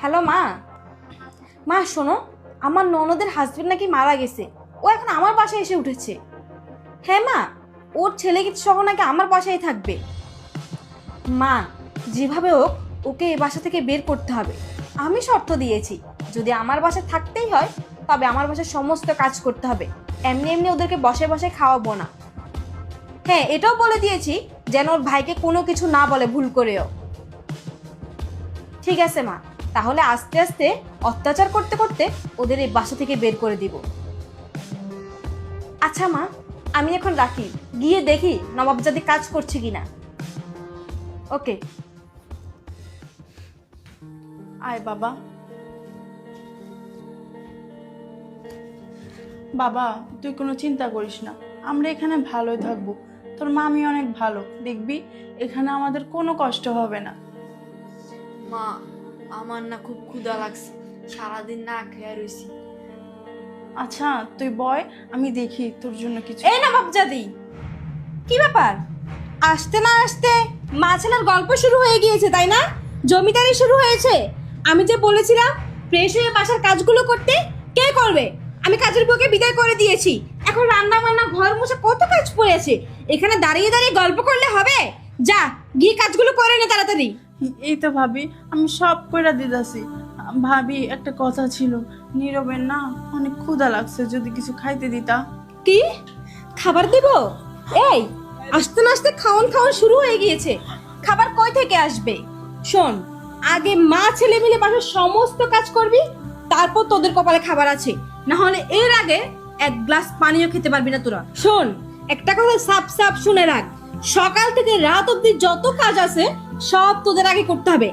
Hello মা। মা শোনো, আমার ননদের হাজবেন্ড নাকি মারা গেছে, ও এখন আমার বাসায় এসে উঠেছে। হ্যাঁ মা, ওর ছেলে সহ নাকি আমার বাসায় থাকবে। মা, যেভাবে হোক ওকে এই বাসা থেকে বের করতে হবে। আমি শর্ত দিয়েছি, যদি আমার বাসায় থাকতেই হয় তবে আমার বাসায় সমস্ত কাজ করতে হবে, এমনি এমনি ওদেরকে বসে বসে খাওয়াবো না। হ্যাঁ, এটাও বলে দিয়েছি যেন ওর ভাইকে কোনো কিছু না বলে ভুল করেও। ঠিক আছে মা, তাহলে আস্তে আস্তে অত্যাচার করতে করতে ওদের এই বাসা থেকে বের করে দিব। আচ্ছা মা, আমি এখন রাখি, গিয়ে দেখি নবাবজাদি কাজ করছে কিনা। ওকে। আয় বাবা। বাবা তুই কোনো চিন্তা করিস না, আমরা এখানে ভালোই থাকবো। তোর মামি অনেক ভালো, দেখবি এখানে আমাদের কোনো কষ্ট হবে না। মা, আমার না খুব ক্ষুধা লাগছে, সারাদিন না খেয়ে রয়েছি। আচ্ছা তুই বয়, আমি দেখি তোর জন্য কিছু। এই নবাবজাদি, কি ব্যাপার? আসতে না আসতে মা ছেলের গল্প শুরু হয়ে গিয়েছে, তাই না? জমিদারি শুরু হয়েছে। আমি যে বলেছিলাম ফ্রেশ হয়ে বাসার কাজগুলো করতে, কে করবে? আমি কাজের বউকে বিদায় করে দিয়েছি। এখন রান্না বান্না ঘর মোছা কত কাজ পড়ে আছে, এখানে দাঁড়িয়ে দাঁড়িয়ে গল্প করলে হবে? যা, গিয়ে কাজগুলো করে নে তাড়াতাড়ি। এই তো ভাবি, আমি সব কইরা দিতাছি। ভাবি একটা কথা ছিল, নীরবের না অনেক ক্ষুধা লাগছে, যদি কিছু খাইতে দিতা। কি খাবার দেব? এই আসতে না আসতে খাওন খাওন শুরু হয়ে গিয়েছে, খাবার কই থেকে আসবে? শোন, আগে মা ছেলে মিলে বাসার সমস্ত কাজ করবি, তারপর তোদের কপালে খাবার আছে, না হলে এর আগে এক গ্লাস পানিও খেতে পারবি না তোরা। শোন, একটা কথা সাপ সাপ শুনে রাখ, সকাল থেকে রাত অবধি যত কাজ আছে সব তোদের আগে করতে হবে,